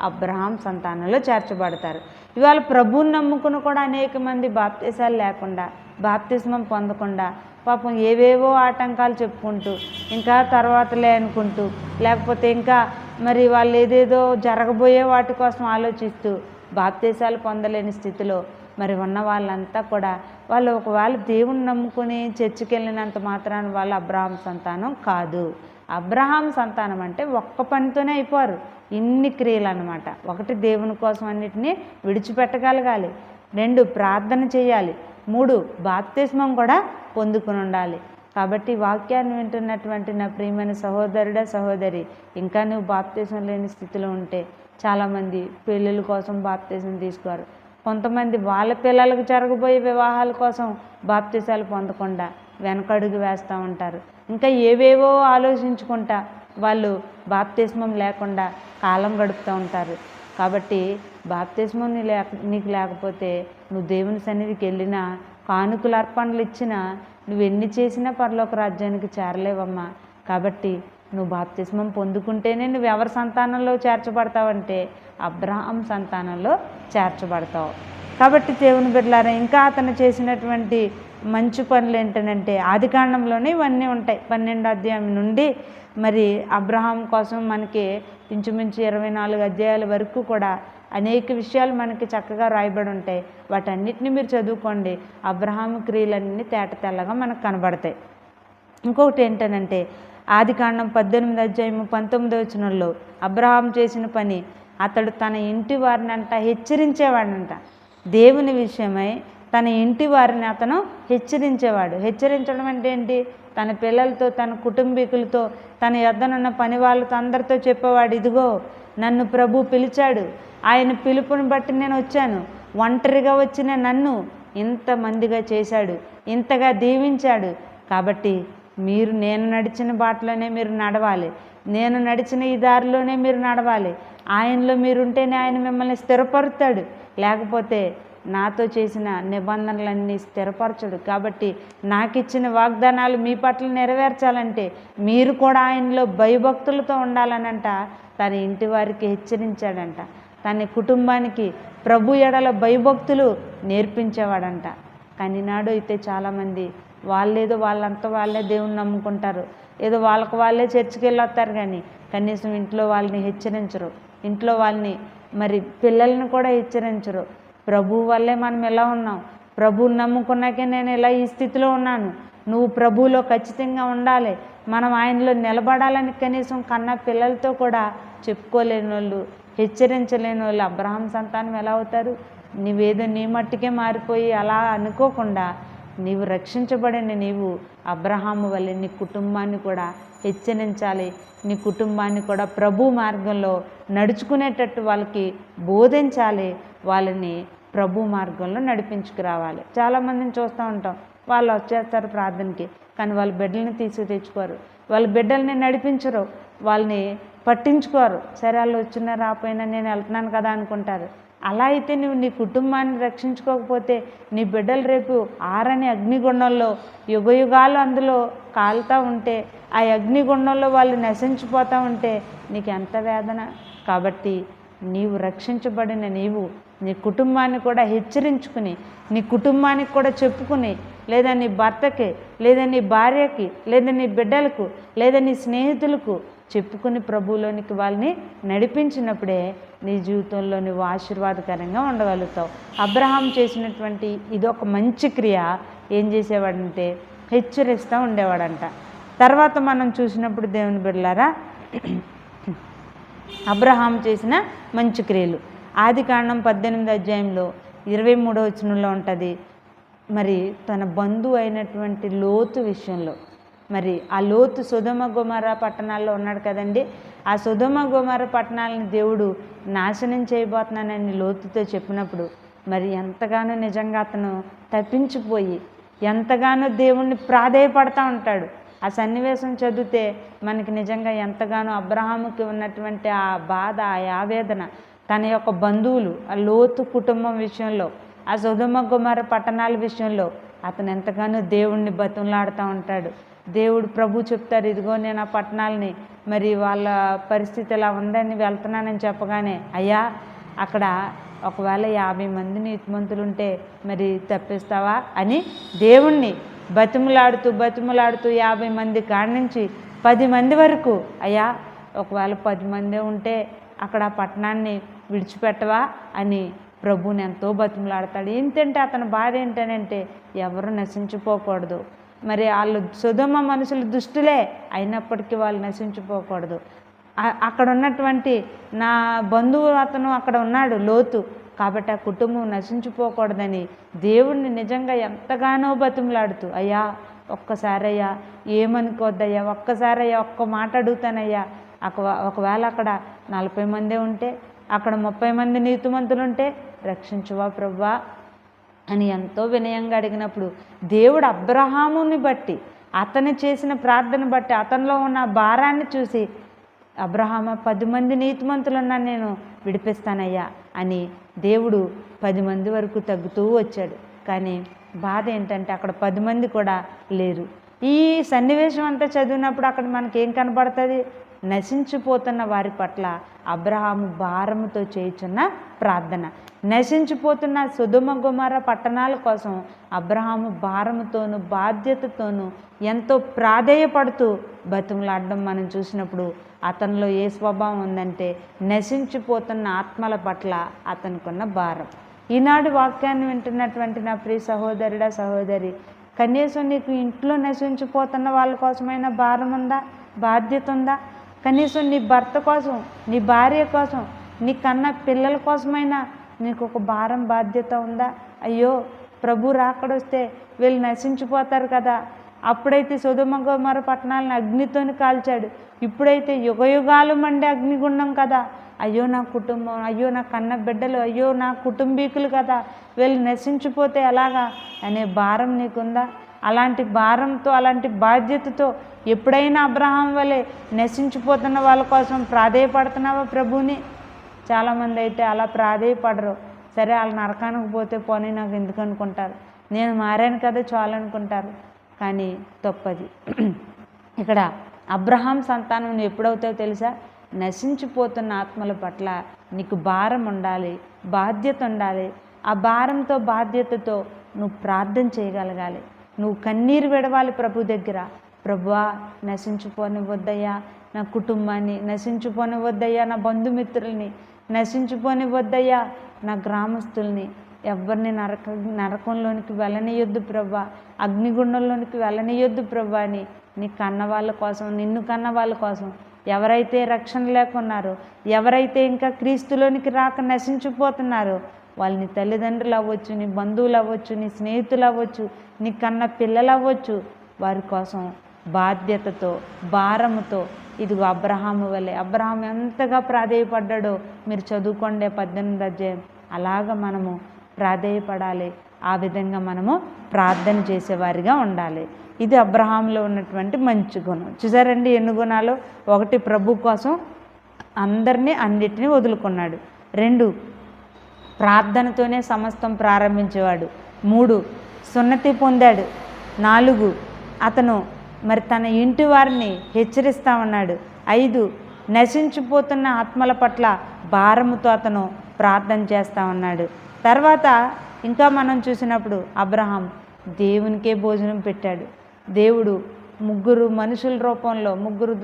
అబ్రహాం సంతానంలో చేర్చబడతారు. ఇవాళ ప్రభువుని నమ్ముకుని కూడా అనేక మంది బాప్తిసాలు లేకుండా, బాప్తిస్మం పొందకుండా పాపం ఏవేవో ఆటంకాలు చెప్పుకుంటూ, ఇంకా తర్వాతలే అనుకుంటూ, లేకపోతే ఇంకా మరి వాళ్ళు ఏదేదో జరగబోయే వాటి కోసం ఆలోచిస్తూ బాప్తిసాలు పొందలేని స్థితిలో మరి ఉన్న వాళ్ళంతా కూడా వాళ్ళు ఒకవేళ దేవుని నమ్ముకుని చర్చికి వెళ్ళినంత మాత్రాన వాళ్ళు అబ్రహాం సంతానం కాదు. అబ్రహాం సంతానం అంటే ఒక్క పనితోనే అయిపోరు, ఇన్ని క్రియలు అన్నమాట. ఒకటి, దేవుని కోసం అన్నిటినీ విడిచిపెట్టగలగాలి. 2, ప్రార్థన చేయాలి. 3, బాప్తిస్మం కూడా పొందుకుని ఉండాలి. కాబట్టి వాక్యాన్ని వింటున్నటువంటి నా ప్రియమైన సహోదరుడా, సహోదరి, ఇంకా నువ్వు బాప్తిస్మం లేని స్థితిలో ఉంటే చాలామంది పెళ్ళిళ్ళ కోసం బాప్తిస్మం తీసుకోరు. కొంతమంది వాళ్ళ పిల్లలకు జరగబోయే వివాహాల కోసం బాప్తిసాలు పొందకుండా వెనకడుగు వేస్తూ ఉంటారు. ఇంకా ఏవేవో ఆలోచించుకుంటా వాళ్ళు బాప్తిస్మం లేకుండా కాలం గడుపుతూ ఉంటారు. కాబట్టి బాప్తిస్మం నీకు లేకపోతే నువ్వు దేవుని సన్నిధికి వెళ్ళినా, కానుకలు అర్పణలు ఇచ్చినా, నువ్వు ఎన్ని చేసినా పరలోక రాజ్యానికి చేరలేవమ్మా. కాబట్టి నువ్వు బాప్తిస్మం పొందుకుంటేనే నువ్వు ఎవరి సంతానంలో చేర్చబడతావంటే అబ్రహాం సంతానంలో చేర్చబడతావు. కాబట్టి దేవుని బిడ్డలారా, ఇంకా అతను చేసినటువంటి మంచి పనులు ఏంటంటే ఆదికాండంలోనే ఇవన్నీ ఉంటాయి. 12వ అధ్యాయం నుండి మరి అబ్రహాం కోసం మనకి ఇంచుమించు 24 అధ్యాయాల వరకు కూడా అనేక విషయాలు మనకి చక్కగా రాయబడి ఉంటాయి. వాటన్నిటిని మీరు చదువుకోండి. అబ్రహాం క్రియలన్నీ తేట తెల్లగా మనకు కనబడతాయి. ఇంకొకటి ఏంటనంటే ఆదికాండం 18వ అధ్యాయం 19వ వచనంలో అబ్రహాం చేసిన పని, అతడు తన ఇంటి వారిని హెచ్చరించేవాడంట. దేవుని విషయమై తన ఇంటి వారిని అతను హెచ్చరించేవాడు. హెచ్చరించడం అంటే ఏంటి? తన పిల్లలతో, తన కుటుంబీకులతో, తన యొద్దనున్న పని వాళ్ళతో అందరితో చెప్పేవాడు, ఇదిగో నన్ను ప్రభు పిలిచాడు, ఆయన పిలుపుని బట్టి నేను వచ్చాను, ఒంటరిగా వచ్చిన నన్ను ఇంతమందిగా చేశాడు, ఇంతగా దీవించాడు. కాబట్టి నేను నడిచిన బాటలోనే మీరు నడవాలి, నేను నడిచిన ఈ దారిలోనే మీరు నడవాలి. ఆయనలో మీరుంటేనే ఆయన మిమ్మల్ని స్థిరపరుస్తాడు, లేకపోతే నాతో చేసిన నిబంధనలన్నీ స్థిరపరచడు. కాబట్టి నాకు ఇచ్చిన వాగ్దానాలు మీ పట్ల నెరవేర్చాలంటే మీరు కూడా ఆయనలో భయభక్తులతో ఉండాలనంట తన ఇంటి వారికి హెచ్చరించాడంట. తన కుటుంబానికి ప్రభు ఎడల భయభక్తులు నేర్పించేవాడంట. కానీ నాడు అయితే చాలామంది వాళ్ళేదో వాళ్ళంతా వాళ్ళే దేవుని నమ్ముకుంటారు, ఏదో వాళ్ళకు వాళ్ళే చర్చికి వెళ్ళొస్తారు, కానీ కనీసం ఇంట్లో వాళ్ళని హెచ్చరించరు, ఇంట్లో వాళ్ళని మరి పిల్లల్ని కూడా హెచ్చరించరు. ప్రభు వల్లే మనం ఎలా ఉన్నాం, ప్రభువుని నమ్ముకున్నాకే నేను ఇలా ఈ స్థితిలో ఉన్నాను, నువ్వు ప్రభువులో ఖచ్చితంగా ఉండాలి, మనం ఆయనలో నిలబడాలని కనీసం కన్నా పిల్లలతో కూడా చెప్పుకోలేని వాళ్ళు, హెచ్చరించలేని వాళ్ళు అబ్రహాం సంతానం ఎలా అవుతారు? నీవేదో నీ మట్టుకే మారిపోయి అలా అనుకోకుండా నీవు రక్షించబడిన నీవు అబ్రహాము వల్లే నీ కుటుంబాన్ని కూడా హెచ్చరించాలి, నీ కుటుంబాన్ని కూడా ప్రభు మార్గంలో నడుచుకునేటట్టు వాళ్ళకి బోధించాలి, వాళ్ళని ప్రభు మార్గంలో నడిపించుకురావాలి. చాలామందిని చూస్తూ ఉంటాం, వాళ్ళు వచ్చేస్తారు ప్రార్థనకి, కానీ వాళ్ళ బిడ్డల్ని తెచ్చుకోరు, వాళ్ళ బిడ్డల్ని నడిపించరు, వాళ్ళని పట్టించుకోరు. సరే వాళ్ళు వచ్చినా రాపోయినా నేను వెళ్తున్నాను కదా అనుకుంటారు. అలా అయితే నువ్వు నీ కుటుంబాన్ని రక్షించుకోకపోతే నీ బిడ్డలు రేపు ఆరని అగ్నిగుండంలో యుగయుగాలు అందులో కాలుతూ ఉంటే, ఆ అగ్నిగుండంలో వాళ్ళు నశించిపోతూ ఉంటే నీకు ఎంత వేదన. కాబట్టి నీవు రక్షించబడిన నీవు నీ కుటుంబాన్ని కూడా హెచ్చరించుకుని, నీ కుటుంబానికి కూడా చెప్పుకుని, లేదా నీ భర్తకి, లేదా నీ భార్యకి, లేదా నీ బిడ్డలకు, లేదా నీ స్నేహితులకు చెప్పుకుని ప్రభువులోనికి వాళ్ళని నడిపించినప్పుడే నీ జీవితంలో నువ్వు ఆశీర్వాదకరంగా ఉండగలుగుతావు. అబ్రహాం చేసినటువంటి ఇదొక మంచి క్రియ. ఏం చేసేవాడంటే హెచ్చరిస్తూ ఉండేవాడంట. తర్వాత మనం చూసినప్పుడు దేవుని బిడ్డలారా, అబ్రహాం చేసిన మంచి క్రియలు ఆదికాండం 18వ అధ్యాయంలో 23వ వచనంలో ఉంటుంది. మరి తన బంధువు అయినటువంటి లోతు విషయంలో, మరి ఆ లోతు సొదొమ గొమొర్ర పట్టణాల్లో ఉన్నాడు కదండి. ఆ సొదొమ గొమొర్ర పట్టణాలని దేవుడు నాశనం చేయబోతున్నానని లోతుతో చెప్పినప్పుడు మరి ఎంతగానో నిజంగా అతను తప్పించిపోయి ఎంతగానో దేవుణ్ణి ప్రాధేయపడతా ఉంటాడు. ఆ సన్నివేశం చదివితే మనకి నిజంగా ఎంతగానో అబ్రహాముకి ఉన్నటువంటి ఆ బాధ, ఆ ఆవేదన, తన యొక్క బంధువులు, ఆ లోతు కుటుంబం విషయంలో, ఆ సొదొమ గొమొర్ర పట్టణాల విషయంలో అతను ఎంతగానో దేవుణ్ణి బతిమలాడుతూ ఉంటాడు. దేవుడు ప్రభు చెప్తారు, ఇదిగో నేను ఆ పట్టణాలని మరి వాళ్ళ పరిస్థితి ఇలా ఉందని వెళ్తున్నానని చెప్పగానే, అయ్యా అక్కడ ఒకవేళ 50 మంది నీతిమంతులుంటే మరి తప్పిస్తావా అని దేవుణ్ణి బతిమలాడుతూ 50 మంది కాడి నుంచి 10 మంది వరకు, అయ్యా ఒకవేళ 10 మందే ఉంటే అక్కడ ఆ పట్టణాన్ని విడిచిపెట్టవా అని ప్రభువుని ఎంతో బతిమలాడతాడు. ఏంటంటే అతని బాధ ఏంటనంటే ఎవరు నశించిపోకూడదు. మరి వాళ్ళు సొదొమ మనుషులు దుష్టులే అయినప్పటికీ వాళ్ళు నశించిపోకూడదు. అక్కడ ఉన్నటువంటి నా బంధువు అతను అక్కడ ఉన్నాడు లోతు, కాబట్టి ఆ కుటుంబం నశించిపోకూడదని దేవుణ్ణి నిజంగా ఎంతగానో బతిమలాడుతూ, అయ్యా ఒక్కసారయ్యా ఏమనుకోద్దయ్యా, ఒక్కసారయ్యా ఒక్క మాట అడుగుతానయ్యా, ఒకవేళ అక్కడ 40 మందే ఉంటే, అక్కడ 30 మంది నీతిమంతులుంటే రక్షించువా ప్రభువా అని ఎంతో వినయంగా అడిగినప్పుడు దేవుడు అబ్రహాముని బట్టి, అతను చేసిన ప్రార్థన బట్టి, అతనిలో ఉన్న భారాన్ని చూసి, అబ్రహామా 10 మంది నీతిమంతులున్నా నేను విడిపిస్తానయ్యా అని దేవుడు 10 మంది వరకు తగ్గుతూ వచ్చాడు. కానీ బాధ ఏంటంటే అక్కడ 10 మంది కూడా లేరు. ఈ సన్నివేశం అంతా చదివినప్పుడు అక్కడ మనకేం కనబడుతుంది? నశించిపోతున్న వారి పట్ల అబ్రహాము భారముతో చేయుచున్న ప్రార్థన. నశించిపోతున్న సొదొమ గొమొర్ర పట్టణాల కోసం అబ్రహాము భారముతోనూ బాధ్యతతోనూ ఎంతో ప్రాధేయపడుతూ బతిమలాడడం మనం చూసినప్పుడు అతనిలో ఏ స్వభావం ఉందంటే నశించిపోతున్న ఆత్మల పట్ల అతనికున్న భారం. ఈనాడు వాక్యాన్ని వింటున్నటువంటి నా ప్రియ సహోదరుడా సహోదరి, కనీసం నీకు ఇంట్లో నశించిపోతున్న వాళ్ళ కోసమైనా భారం ఉందా? బాధ్యత ఉందా? కనీసం నీ భర్త కోసం, నీ భార్య కోసం, నీ కన్న పిల్లల కోసమైనా నీకు ఒక భారం బాధ్యత ఉందా? అయ్యో ప్రభు రాకడొస్తే వీళ్ళు నశించిపోతారు కదా, అప్పుడైతే సొదొమ గొమొర్ర పట్టణాలను అగ్నితోని కాల్చాడు, ఇప్పుడైతే యుగయుగాలు మండే అగ్నిగుండం కదా, అయ్యో నా కుటుంబం, అయ్యో నా కన్న బిడ్డలు, అయ్యో నా కుటుంబీకులు కదా, వీళ్ళు నశించిపోతే ఎలాగా అనే భారం నీకుందా? అలాంటి భారంతో, అలాంటి బాధ్యతతో ఎప్పుడైనా అబ్రహాం వలె నశించిపోతున్న వాళ్ళ కోసం ప్రాధేయపడుతున్నావా ప్రభుని? చాలామంది అయితే అలా ప్రాధేయపడరు. సరే వాళ్ళు నరకానికి పోతే పోనీ నాకు ఎందుకు అనుకుంటారు, నేను మారాను కదా చాలు అనుకుంటారు. కానీ తప్పది. ఇక్కడ అబ్రహాం సంతానం నువ్వు ఎప్పుడవుతావు తెలుసా? నశించిపోతున్న ఆత్మల పట్ల నీకు భారం ఉండాలి, బాధ్యత ఉండాలి. ఆ భారంతో బాధ్యతతో నువ్వు ప్రార్థన చేయగలగాలి, నువ్వు కన్నీరు విడవాలి ప్రభు దగ్గర. ప్రభువా నశించిపోనివద్దయ్యా నా కుటుంబాన్ని, నశించిపోనివద్దయ్యా నా బంధుమిత్రుల్ని, నశించిపోనివద్దయ్యా నా గ్రామస్తుల్ని, ఎవరిని నరకంలోనికి వెళ్ళనియొద్దు ప్రభా, అగ్నిగుండంలోనికి వెళ్ళనియొద్దు ప్రభా అని నీ కన్న వాళ్ళ కోసం, నిన్ను కన్న వాళ్ళ కోసం, ఎవరైతే రక్షణ లేకున్నారో, ఎవరైతే ఇంకా క్రీస్తులోనికి రాక నశించిపోతున్నారో వాళ్ళు నీ తల్లిదండ్రులు అవ్వచ్చు, నీ బంధువులు అవ్వచ్చు, నీ స్నేహితులు అవ్వచ్చు, నీ కన్న పిల్లలు అవ్వచ్చు, వారి కోసం బాధ్యతతో భారముతో ఇదిగో అబ్రహాము వలె, అబ్రహాం ఎంతగా ప్రాధేయపడ్డాడో మీరు చదువుకోండి 18వ అధ్యాయం. అలాగ మనము ప్రాధేయపడాలి, ఆ విధంగా మనము ప్రార్థన చేసేవారిగా ఉండాలి. ఇది అబ్రహాంలో ఉన్నటువంటి మంచి గుణం. చూసారండి ఎన్ని గుణాలు? 1 ప్రభు కోసం అందరినీ అన్నిటినీ వదులుకున్నాడు. 2 ప్రార్థనతోనే సమస్తం ప్రారంభించేవాడు. 3 సున్నతి పొందాడు. 4 అతను మరి తన ఇంటి వారిని హెచ్చరిస్తూ ఉన్నాడు. 5 నశించిపోతున్న ఆత్మల పట్ల భారముతో అతను ప్రార్థన చేస్తూ ఉన్నాడు. తర్వాత ఇంకా మనం చూసినప్పుడు అబ్రహాం దేవునికే భోజనం పెట్టాడు. దేవుడు 3 మనుషుల రూపంలో 3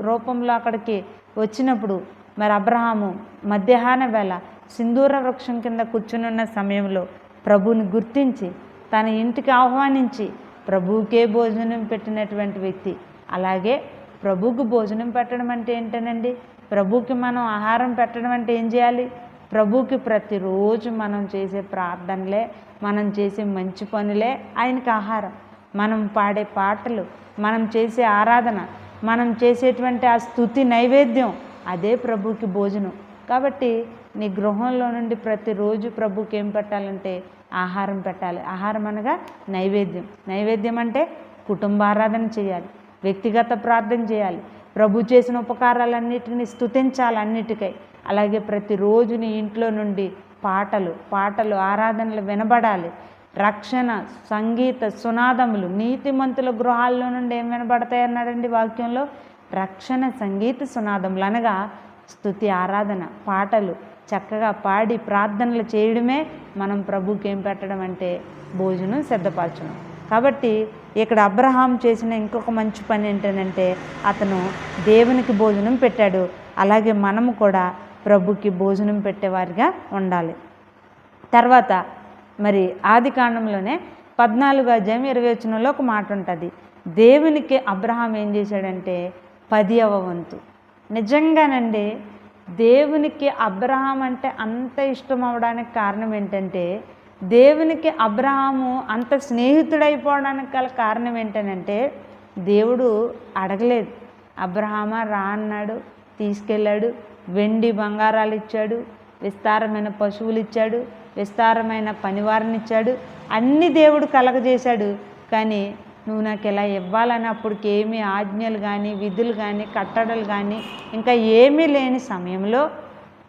రూపంలో అక్కడికి వచ్చినప్పుడు మరి అబ్రహాము మధ్యాహ్న వేళ సింధూర వృక్షం కింద కూర్చునున్న సమయంలో ప్రభువుని గుర్తించి తన ఇంటికి ఆహ్వానించి ప్రభువుకే భోజనం పెట్టినటువంటి వ్యక్తి. అలాగే ప్రభువుకు భోజనం పెట్టడం అంటే ఏంటనండి? ప్రభువుకి మనం ఆహారం పెట్టడం అంటే ఏం చేయాలి? ప్రభువుకి ప్రతిరోజు మనం చేసే ప్రార్థనలే, మనం చేసే మంచి పనులే ఆయనకి ఆహారం. మనం పాడే పాటలు, మనం చేసే ఆరాధన, మనం చేసేటువంటి ఆ స్తుతి నైవేద్యం అదే ప్రభువుకి భోజనం. కాబట్టి నీ గృహంలో నుండి ప్రతిరోజు ప్రభువుకి ఏం పెట్టాలంటే ఆహారం పెట్టాలి. ఆహారం అనగా నైవేద్యం. నైవేద్యం అంటే కుటుంబ ఆరాధన చేయాలి, వ్యక్తిగత ప్రార్థన చేయాలి, ప్రభు చేసిన ఉపకారాలన్నిటిని స్తుతించాలి అన్నిటికై. అలాగే ప్రతిరోజు నీ ఇంట్లో నుండి పాటలు ఆరాధనలు వినబడాలి. రక్షణ, సంగీత సునాదములు నీతిమంతుల గృహాల్లో నుండి ఏం వినబడతాయి అన్నాడండి వాక్యంలో? రక్షణ, సంగీత సునాదములు అనగా స్తుతి, ఆరాధన, పాటలు చక్కగా పాడి ప్రార్థనలు చేయడమే మనం ప్రభుకి ఏం పెట్టడం అంటే భోజనం సిద్ధపరచడం. కాబట్టి ఇక్కడ అబ్రహాం చేసిన ఇంకొక మంచి పని ఏంటంటే అతను దేవునికి భోజనం పెట్టాడు. అలాగే మనము కూడా ప్రభుకి భోజనం పెట్టేవారిగా ఉండాలి. తర్వాత మరి ఆదికాండంలోనే 14:20 ఒక మాట ఉంటుంది. దేవునికి అబ్రహాం ఏం చేశాడంటే 10వ వంతు. నిజంగానండి దేవునికి అబ్రహాం అంటే అంత ఇష్టం అవడానికి కారణం ఏంటంటే, దేవునికి అబ్రహాము అంత స్నేహితుడైపోవడానికి గల కారణం ఏంటనంటే, దేవుడు అడగలేదు. అబ్రహామా రా అన్నాడు, తీసుకెళ్ళాడు. వెండి బంగారాలు ఇచ్చాడు, విస్తారమైన పశువులు ఇచ్చాడు, విస్తారమైన పనివారిని ఇచ్చాడు, అన్ని దేవుడు కలగజేశాడు. కానీ నువ్వు నాకు ఇలా ఇవ్వాలని అప్పటికి ఏమీ ఆజ్ఞలు కానీ విధులు కానీ కట్టడలు కానీ ఇంకా ఏమీ లేని సమయంలో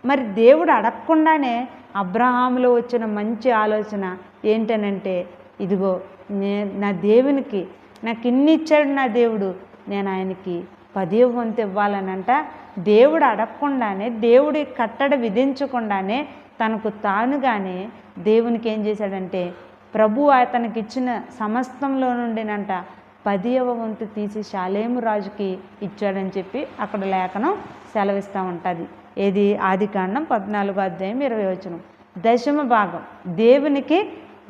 మరి దేవుడు అడగకుండానే అబ్రహాములో వచ్చిన మంచి ఆలోచన ఏంటనంటే, ఇదిగో నా దేవునికి నాకు ఇన్ని ఇచ్చాడు నా దేవుడు, నేను ఆయనకి 10వ వంతు ఇవ్వాలనంట. దేవుడు అడగకుండానే, దేవుడి కట్టడ విధించకుండానే తనకు తానుగానే దేవునికి ఏం చేశాడంటే ప్రభు అతనికి ఇచ్చిన సమస్తంలో నుండినంట 10వ వంతు తీసి షాలేము రాజుకి ఇచ్చాడని చెప్పి అక్కడ లేఖనం సెలవిస్తూ ఉంటుంది. ఏది? ఆదికాండం 14:20. దశమ భాగం, దేవునికి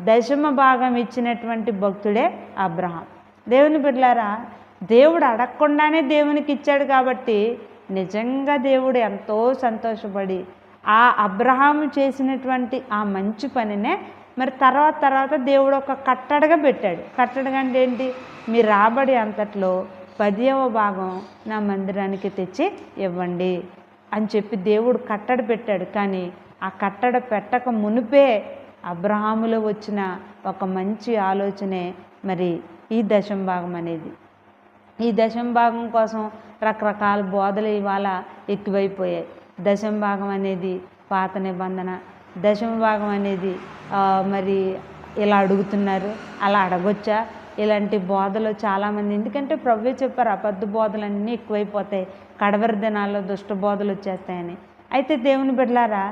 దశమ భాగం ఇచ్చినటువంటి భక్తుడే అబ్రహాం. దేవుని బిడ్డలారా, దేవుడు అడగకుండానే దేవునికి ఇచ్చాడు కాబట్టి నిజంగా దేవుడు ఎంతో సంతోషపడి ఆ అబ్రహాము చేసినటువంటి ఆ మంచి పనినే మరి తర్వాత దేవుడు ఒక కట్టడగా పెట్టాడు. కట్టడగా అంటే ఏంటి? మీ రాబడి అంతట్లో 10వ భాగం నా మందిరానికి తెచ్చి ఇవ్వండి అని చెప్పి దేవుడు కట్టడ పెట్టాడు. కానీ ఆ కట్టడ పెట్టక మునిపే అబ్రహాములో వచ్చిన ఒక మంచి ఆలోచనే మరి ఈ దశమ భాగం అనేది. ఈ దశమ భాగం కోసం రకరకాల బోధలు ఇవాళ ఎక్కువైపోయాయి. దశమ భాగం అనేది పాత నిబంధన, దశమ భాగం అనేది మరి ఇలా అడుగుతున్నారు, అలా అడగొచ్చా, ఇలాంటి బోధలు చాలామంది. ఎందుకంటే ప్రభువే చెప్పారు అబద్ధ బోధలన్నీ ఎక్కువైపోతాయి, కడవరి దినాల్లో దుష్ట బోధలు వచ్చేస్తాయని. అయితే దేవుని బిడ్డలారా,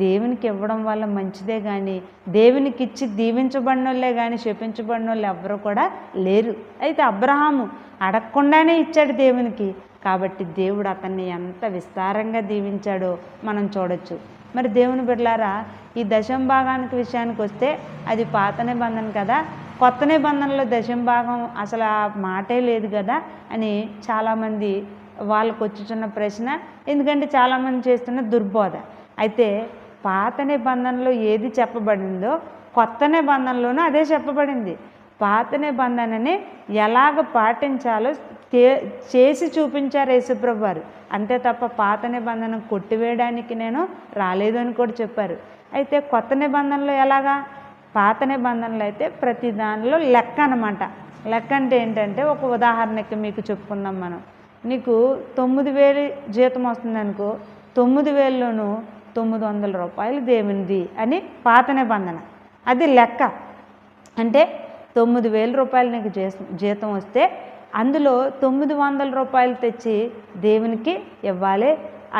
దేవునికి ఇవ్వడం వల్ల మంచిదే కానీ దేవునికి ఇచ్చి దీవించబడిన వాళ్ళే కానీ శపించబడిన వాళ్ళు ఎవ్వరూ కూడా లేరు. అయితే అబ్రహాము అడగకుండానే ఇచ్చాడు దేవునికి. కాబట్టి దేవుడు అతన్ని ఎంత విస్తారంగా దీవించాడో మనం చూడొచ్చు. మరి దేవుని బిడ్డలారా, ఈ దశమ భాగానికి విషయానికి వస్తే అది పాత నిబంధన కదా, కొత్త నిబంధనలో దశమ భాగం అసలు ఆ మాటే లేదు కదా అని చాలామంది వాళ్ళకు వచ్చుచున్న ప్రశ్న. ఎందుకంటే చాలామంది చేస్తున్న దుర్బోధ. అయితే పాత నిబంధనలో ఏది చెప్పబడిందో కొత్త నిబంధనలోనూ అదే చెప్పబడింది. పాత నిబంధనని ఎలాగ పాటించాలో చేసి చూపించారు యేసుప్రభు వారు. అంతే తప్ప పాత నిబంధన కొట్టివేయడానికి నేను రాలేదు అని కూడా చెప్పారు. అయితే కొత్త నిబంధనలో ఎలాగా? పాత నిబంధనలు అయితే ప్రతి దానిలో లెక్క అనమాట. లెక్క అంటే ఏంటంటే, ఒక ఉదాహరణకి మీకు చెప్పుకుందాం మనం. నీకు 9,000 జీతం వస్తుంది అనుకో, 9,000లోనూ 900 రూపాయలు దేవునిది అని పాత నిబంధన. అది లెక్క. అంటే 9,000 రూపాయలు నీకు జీతం వస్తే అందులో 900 రూపాయలు తెచ్చి దేవునికి ఇవ్వాలి.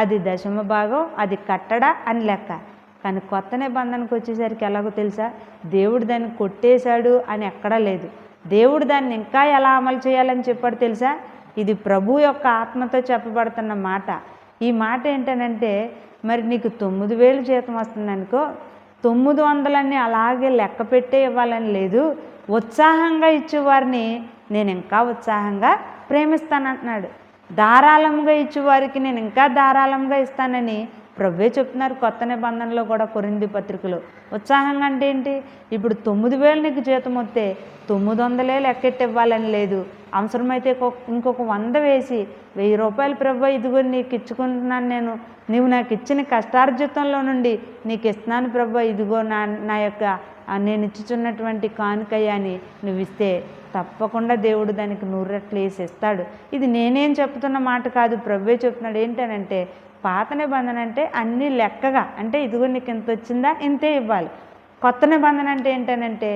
అది దశమ భాగం, అది కట్టడా అని లెక్క. కానీ కొత్త నిబంధనకు వచ్చేసరికి ఎలాగో తెలుసా? దేవుడు దాన్ని కొట్టేశాడు అని ఎక్కడా లేదు. దేవుడు దాన్ని ఇంకా ఎలా అమలు చేయాలని చెప్పాడు తెలుసా? ఇది ప్రభు యొక్క ఆత్మతో చెప్పబడుతున్న మాట. ఈ మాట ఏంటనంటే, మరి నీకు 9,000 జీతం వస్తుందనుకో, 900 అలాగే లెక్క పెట్టే ఇవ్వాలని లేదు. ఉత్సాహంగా ఇచ్చేవారిని నేను ఇంకా ఉత్సాహంగా ప్రేమిస్తానంటున్నాడు. ధారాళంగా ఇచ్చేవారికి నేను ఇంకా ధారాళంగా ఇస్తానని ప్రభువే చెప్తున్నారు కొత్త నిబంధనలో కూడా. కొరింథీ పత్రికలో ఉత్సాహంగా అంటే ఏంటి? ఇప్పుడు 9,000 నీకు జీతం వస్తే 900 లెక్కెట్టి ఇవ్వాలని లేదు. అవసరమైతే ఇంకొక 100 వేసి 1000 రూపాయలు ప్రభు ఇదిగో నీకు ఇచ్చుకుంటున్నాను, నేను నీవు నాకు ఇచ్చిన కష్టార్జితంలో నుండి నీకు ఇస్తున్నాను ప్రభు, ఇదిగో నా యొక్క నేను ఇచ్చుచున్నటువంటి కానుకయ్య అని నువ్వు ఇస్తే తప్పకుండా దేవుడు దానికి 100 రెట్లు వేసి ఇస్తాడు. ఇది నేనేం చెప్తున్న మాట కాదు, ప్రభువే చెప్తున్నాడు. ఏంటనంటే పాత నిబంధన అంటే అన్నీ లెక్కగా, అంటే ఇదిగో నీకు ఇంత వచ్చిందా ఇంతే ఇవ్వాలి. కొత్త నిబంధన అంటే ఏంటనంటే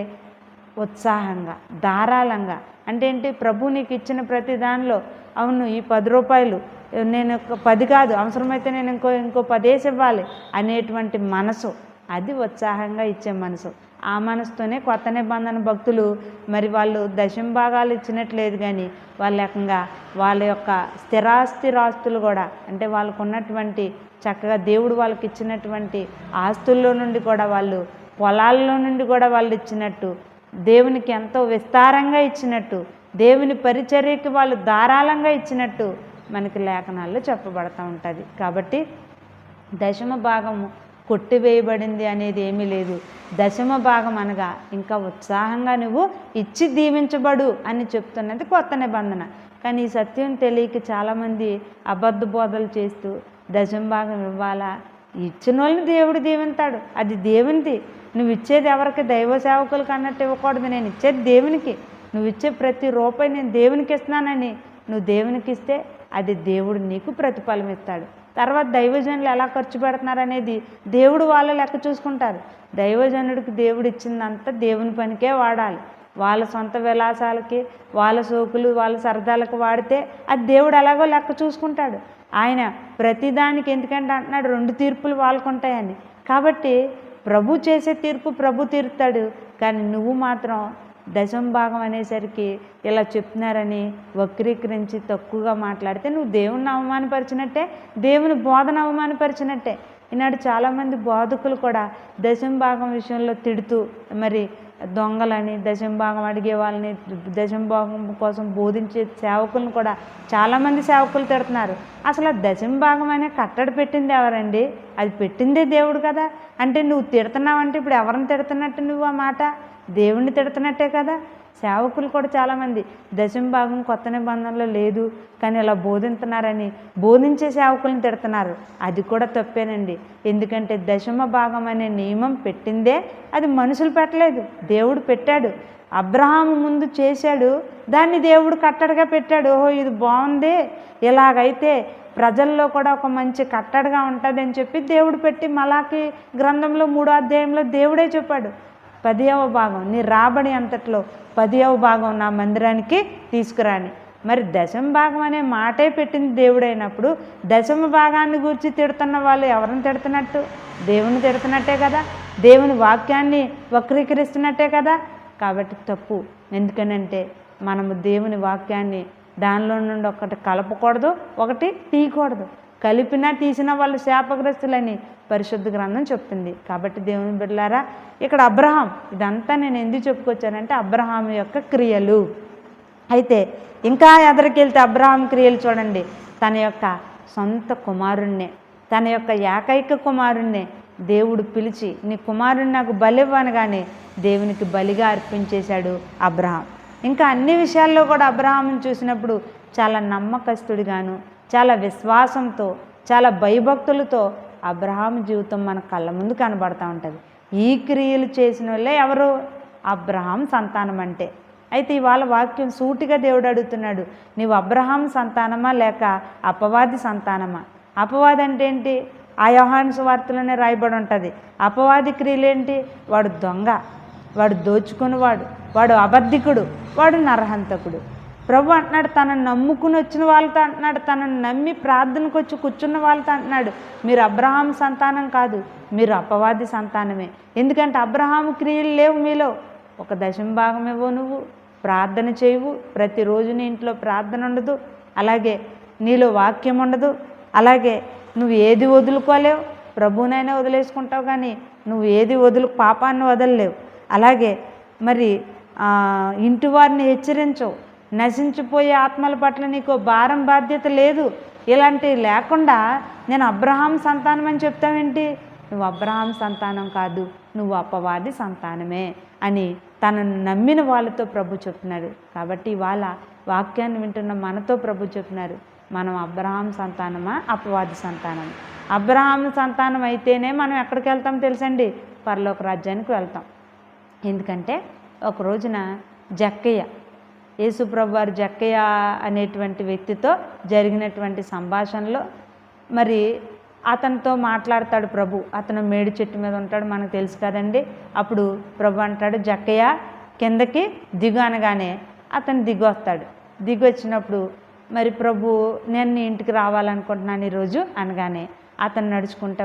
ఉత్సాహంగా, ధారాళంగా. అంటే ఏంటి? ప్రభు నీకు ఇచ్చిన ప్రతి దానిలో అవును ఈ 10 రూపాయలు నేను 10 కాదు, అవసరమైతే నేను ఇంకో 10 వేసి ఇవ్వాలి అనేటువంటి మనసు, అది ఉత్సాహంగా ఇచ్చే మనసు. ఆ మనసుతోనే కొత్త నిబంధన భక్తులు మరి వాళ్ళు దశమ భాగాలు ఇచ్చినట్లేదు, కానీ వాళ్ళ ఏకంగా వాళ్ళ యొక్క స్థిరాస్తులు కూడా, అంటే వాళ్ళకు ఉన్నటువంటి చక్కగా దేవుడు వాళ్ళకి ఇచ్చినటువంటి ఆస్తుల్లో నుండి కూడా, వాళ్ళు పొలాల్లో నుండి కూడా వాళ్ళు ఇచ్చినట్టు, దేవునికి ఎంతో విస్తారంగా ఇచ్చినట్టు, దేవుని పరిచర్యకి వాళ్ళు ధారాళంగా ఇచ్చినట్టు మనకి లేఖనాల్లో చెప్పబడుతూ ఉంటుంది. కాబట్టి దశమ భాగము కొట్టివేయబడింది అనేది ఏమీ లేదు. దశమ భాగం అనగా ఇంకా ఉత్సాహంగా నువ్వు ఇచ్చి దీవించబడు అని చెప్తున్నది కొత్త నిబంధన. కానీ ఈ సత్యం తెలియక చాలామంది అబద్ధ బోధలు చేస్తూ దశమ భాగం ఇవ్వాలా, ఇచ్చిన వాళ్ళని దేవుడు దీవింతాడు, అది దేవునిది. నువ్వు ఇచ్చేది ఎవరికి? దైవ సేవకులకు అన్నట్టు ఇవ్వకూడదు. నేను ఇచ్చేది దేవునికి, నువ్వు ఇచ్చే ప్రతి రూపాయి నేను దేవునికి ఇస్తున్నానని నువ్వు దేవునికి ఇస్తే అది దేవుడు నీకు ప్రతిఫలం ఇస్తాడు. తర్వాత దైవజనులు ఎలా ఖర్చు పెడుతున్నారనేది దేవుడు వాళ్ళ లెక్క చూసుకుంటారు. దైవజనుడికి దేవుడు ఇచ్చిందంతా దేవుని పనికే వాడాలి. వాళ్ళ సొంత విలాసాలకి, వాళ్ళ సోకులు, వాళ్ళ సరదాలకు వాడితే అది దేవుడు ఎలాగో లెక్క చూసుకుంటాడు. ఆయన ప్రతిదానికి ఎందుకంటే అంటున్నాడు 2 తీర్పులు వాళ్ళకుంటాయని. కాబట్టి ప్రభు చేసే తీర్పు ప్రభు తీరుతాడు. కానీ నువ్వు మాత్రం దశమ భాగం అనేసరికి ఇలా చెప్తున్నారని వక్రీకరించి తక్కువగా మాట్లాడితే నువ్వు దేవుని అవమానపరిచినట్టే, దేవుని బోధన అవమానపరిచినట్టే. ఈనాడు చాలామంది బోధకులు కూడా దశమ భాగం విషయంలో తిడుతూ మరి దొంగలని, దశమ భాగం అడిగే వాళ్ళని, దశమ భాగం కోసం బోధించే సేవకులను కూడా చాలామంది సేవకులు తిడుతున్నారు. అసలు ఆ దశమ భాగం అనే కట్టడి పెట్టింది ఎవరండి? అది పెట్టిందే దేవుడు కదా. అంటే నువ్వు తిడుతున్నావంటే ఇప్పుడు ఎవరిని తిడుతున్నట్టు? నువ్వు ఆ మాట దేవుణ్ణి తిడుతున్నట్టే కదా. సేవకులు కూడా చాలామంది దశమ భాగం కొత్త నిబంధనలో లేదు కానీ ఇలా బోధిస్తున్నారని బోధించే సేవకులను తిడుతున్నారు. అది కూడా తప్పేనండి. ఎందుకంటే దశమ భాగం అనే నియమం పెట్టిందే అది మనుషులు పెట్టలేదు, దేవుడు పెట్టాడు. అబ్రహాము ముందు చేశాడు, దాన్ని దేవుడు కట్టడిగా పెట్టాడు. ఓహో ఇది బాగుంది, ఇలాగైతే ప్రజల్లో కూడా ఒక మంచి కట్టడిగా ఉంటుంది అని చెప్పి దేవుడు పెట్టి మలాకి గ్రంథంలో 3వ అధ్యాయంలో దేవుడే చెప్పాడు 10వ భాగం నీ రాబడి అంతట్లో 10వ భాగం నా మందిరానికి తీసుకురాని. మరి దశమ భాగం అనే మాటే పెట్టింది దేవుడైనప్పుడు దశమ భాగాన్ని గురించి తిడుతున్న వాళ్ళు ఎవరిని తిడుతున్నట్టు? దేవుని తిడుతున్నట్టే కదా, దేవుని వాక్యాన్ని వక్రీకరిస్తున్నట్టే కదా. కాబట్టి తప్పు. ఎందుకనంటే మనము దేవుని వాక్యాన్ని దానిలో నుండి ఒకటి కలపకూడదు, ఒకటి తీయకూడదు. కలిపినా తీసిన వాళ్ళు శాపగ్రస్తులని పరిశుద్ధ గ్రంథం చెప్తుంది. కాబట్టి దేవుని బిడ్డలారా, ఇక్కడ అబ్రహాం, ఇదంతా నేను ఎందుకు చెప్పుకొచ్చానంటే అబ్రహాం యొక్క క్రియలు. అయితే ఇంకా ఎదరికెళ్తే అబ్రహాం క్రియలు చూడండి. తన యొక్క సొంత కుమారుణ్ణే, తన యొక్క ఏకైక కుమారుణ్ణే దేవుడు పిలిచి నీ కుమారుణ్ణి నాకు బలివ్వనగానే దేవునికి బలిగా అర్పించేశాడు అబ్రహాం. ఇంకా అన్ని విషయాల్లో కూడా అబ్రహాంను చూసినప్పుడు చాలా నమ్మకస్తుడిగాను, చాలా విశ్వాసంతో, చాలా భయభక్తులతో అబ్రహాం జీవితం మన కళ్ళ ముందు కనబడుతూ ఉంటుంది. ఈ క్రియలు చేసిన వాళ్ళే ఎవరు? అబ్రహాం సంతానం అంటే. అయితే ఇవాళ వాక్యం సూటిగా దేవుడు అడుగుతున్నాడు, నీవు అబ్రహాం సంతానమా లేక అపవాది సంతానమా? అపవాది అంటే ఏంటి? ఆ యోహాను సువార్తలోనే రాయబడి ఉంటుంది. అపవాది క్రియలేంటి? వాడు దొంగ, వాడు దోచుకునేవాడు, వాడు అబద్ధికుడు, వాడు నరహంతకుడు. ప్రభు అంటున్నాడు, తనను నమ్ముకుని వచ్చిన వాళ్ళతో అంటున్నాడు, తనను నమ్మి ప్రార్థనకు వచ్చి కూర్చున్న వాళ్ళతో అంటున్నాడు, మీరు అబ్రహాం సంతానం కాదు, మీరు అపవాది సంతానమే. ఎందుకంటే అబ్రహాము క్రియలు లేవు మీలో. ఒక దశమ భాగం ఇవ్వవు, నువ్వు ప్రార్థన చేయవు, ప్రతిరోజు నీ ఇంట్లో ప్రార్థన ఉండదు, అలాగే నీలో వాక్యం ఉండదు, అలాగే నువ్వు ఏది వదులుకోలేవు. ప్రభువునైనా వదిలేసుకుంటావు కానీ నువ్వు ఏది పాపాన్ని వదలలేవు. అలాగే మరి ఇంటి వారిని హెచ్చరించవు, నశించిపోయే ఆత్మల పట్ల నీకు భారం బాధ్యత లేదు. ఇలాంటివి లేకుండా నేను అబ్రహాం సంతానం అని చెప్తావేంటి? నువ్వు అబ్రహాం సంతానం కాదు, నువ్వు అపవాది సంతానమే అని తనను నమ్మిన వాళ్ళతో ప్రభు చెప్తున్నాడు. కాబట్టి ఇవాళ వాక్యాన్ని వింటున్న మనతో ప్రభు చెప్తున్నారు, మనం అబ్రహాం సంతానమా అపవాది సంతానం? అబ్రహాం సంతానం అయితేనే మనం ఎక్కడికి వెళ్తాం తెలుసండి? పరలోక రాజ్యానికి వెళ్తాం. ఎందుకంటే ఒక రోజున జక్కయ్య, యేసుప్రభు వారు జక్కయ్య అనేటువంటి వ్యక్తితో జరిగినటువంటి సంభాషణలో మరి అతనితో మాట్లాడతాడు ప్రభు. అతను మేడి చెట్టు మీద ఉంటాడు, మనకు తెలుసు కదండి. అప్పుడు ప్రభు అంటాడు, జక్కయ్య కిందకి దిగు అనగానే అతను దిగి వస్తాడు. దిగి వచ్చినప్పుడు మరి ప్రభు, నేను నీ ఇంటికి రావాలనుకుంటున్నాను ఈరోజు అనగానే అతను నడుచుకుంటూ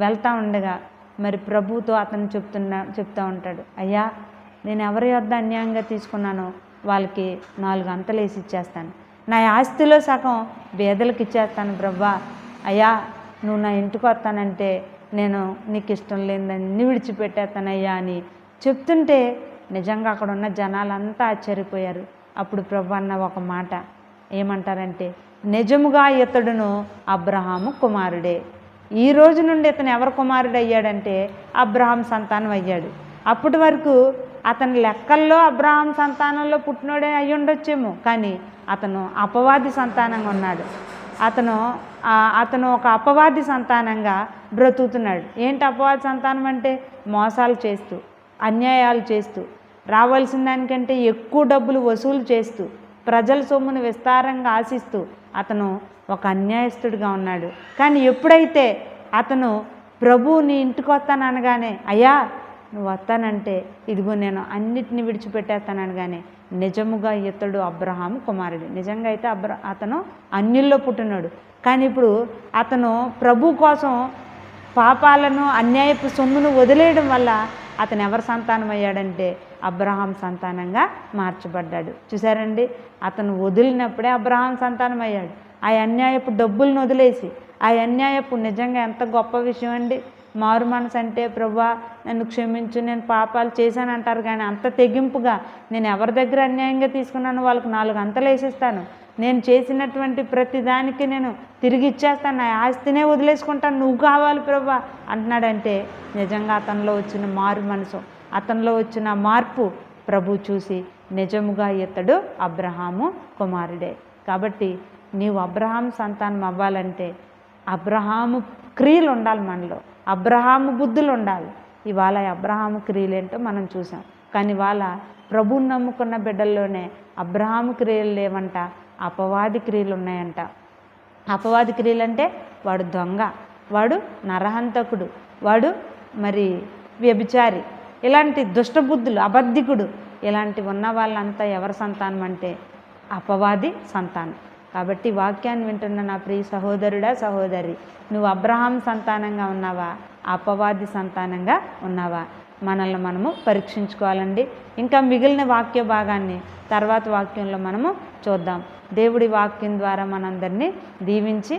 వెళ్తా ఉండగా మరి ప్రభుతో అతను చెప్తూ ఉంటాడు, అయ్యా నేను ఎవరి వద్ద అన్యాయంగా తీసుకున్నానో వాళ్ళకి 4 అంతలు వేసి ఇచ్చేస్తాను, నా ఆస్తిలో సగం పేదలకు ఇచ్చేస్తాను ప్రభా. అయ్యా నువ్వు నా ఇంటికి వస్తానంటే నేను నీకు ఇష్టం లేదని విడిచిపెట్టేస్తానయ్యా అని చెప్తుంటే నిజంగా అక్కడ ఉన్న జనాలంతా ఆశ్చర్యపోయారు. అప్పుడు ప్రభు అన్న ఒక మాట ఏమంటారంటే, నిజముగా ఇతడును అబ్రహాము కుమారుడే. ఈ రోజు నుండి ఇతను ఎవరు కుమారుడు అయ్యాడంటే అబ్రహాం సంతానం అయ్యాడు. అప్పటి వరకు అతని లెక్కల్లో అబ్రహాం సంతానంలో పుట్టినోడే అయ్యి ఉండొచ్చేమో, కానీ అతను అపవాది సంతానంగా ఉన్నాడు. అతను ఒక అపవాది సంతానంగా బ్రతుకుతున్నాడు. ఏంటి అపవాది సంతానం అంటే? మోసాలు చేస్తూ, అన్యాయాలు చేస్తూ, రావాల్సిన దానికంటే ఎక్కువ డబ్బులు వసూలు చేస్తూ, ప్రజల సొమ్మును విస్తారంగా ఆశిస్తూ అతను ఒక అన్యాయస్తుడిగా ఉన్నాడు. కానీ ఎప్పుడైతే అతను ప్రభు నీ ఇంటికి వస్తాననగానే, అయ్యా నువ్వు వస్తానంటే ఇదిగో నేను అన్నిటిని విడిచిపెట్టేస్తాననగానే నిజముగా ఇతడు అబ్రహాము కుమారుడు. నిజంగా అయితే అతను అన్యుల్లో పుట్టినాడు. కానీ ఇప్పుడు అతను ప్రభు కోసం పాపాలను అన్యాయపు సొమ్మును వదిలేయడం వల్ల అతను ఎవరి సంతానం అయ్యాడంటే అబ్రహాం సంతానంగా మార్చబడ్డాడు. చూసారండి, అతను వదిలినప్పుడే అబ్రహాం సంతానం అయ్యాడు. ఆ అన్యాయపు డబ్బులను వదిలేసి, ఆ అన్యాయపు నిజంగా ఎంత గొప్ప విషయం అండి. మారు మనసు అంటే ప్రభువా నన్ను క్షమించు, నేను పాపాలు చేశానంటారు, కానీ అంత తెగింపుగా నేను ఎవరి దగ్గర అన్యాయంగా తీసుకున్నాను వాళ్ళకి 4 అంతలు వేసేస్తాను, నేను చేసినటువంటి ప్రతి దానికి నేను తిరిగి ఇచ్చేస్తాను, నా ఆస్తినే వదిలేసుకుంటాను, నువ్వు కావాలి ప్రభువా అంటున్నాడంటే నిజంగా అతనిలో వచ్చిన మారు మనసు, అతనిలో వచ్చిన మార్పు ప్రభు చూసి నిజముగా ఇతడు అబ్రహాము కుమారుడే. కాబట్టి నీవు అబ్రహాం సంతానం అవ్వాలంటే అబ్రహాము క్రియలు ఉండాలి మనలో, అబ్రహాము బుద్ధులు ఉండాలి. ఇవాళ అబ్రహాము క్రియలు ఏంటో మనం చూసాం. కానీ ఇవాళ ప్రభువుని నమ్ముకున్న బిడ్డల్లోనే అబ్రహాము క్రియలు లేవంట, అపవాది క్రియలు ఉన్నాయంట. అపవాది క్రియలు అంటే వాడు దొంగ, వాడు నరహంతకుడు, వాడు మరి వ్యభిచారి, ఇలాంటి దుష్టబుద్ధులు, అబద్ధికుడు, ఇలాంటివి ఉన్న వాళ్ళంతా ఎవరి సంతానం అంటే అపవాది సంతానం. కాబట్టి వాక్యాన్ని వింటున్న నా ప్రియ సహోదరుడా సహోదరి, నువ్వు అబ్రహాం సంతానంగా ఉన్నావా, అపవాది సంతానంగా ఉన్నావా? మనల్ని మనము పరీక్షించుకోవాలండి. ఇంకా మిగిలిన వాక్య భాగాన్ని తర్వాత వాక్యంలో మనము చూద్దాం. దేవుడి వాక్యం ద్వారా మనందరినీ దీవించి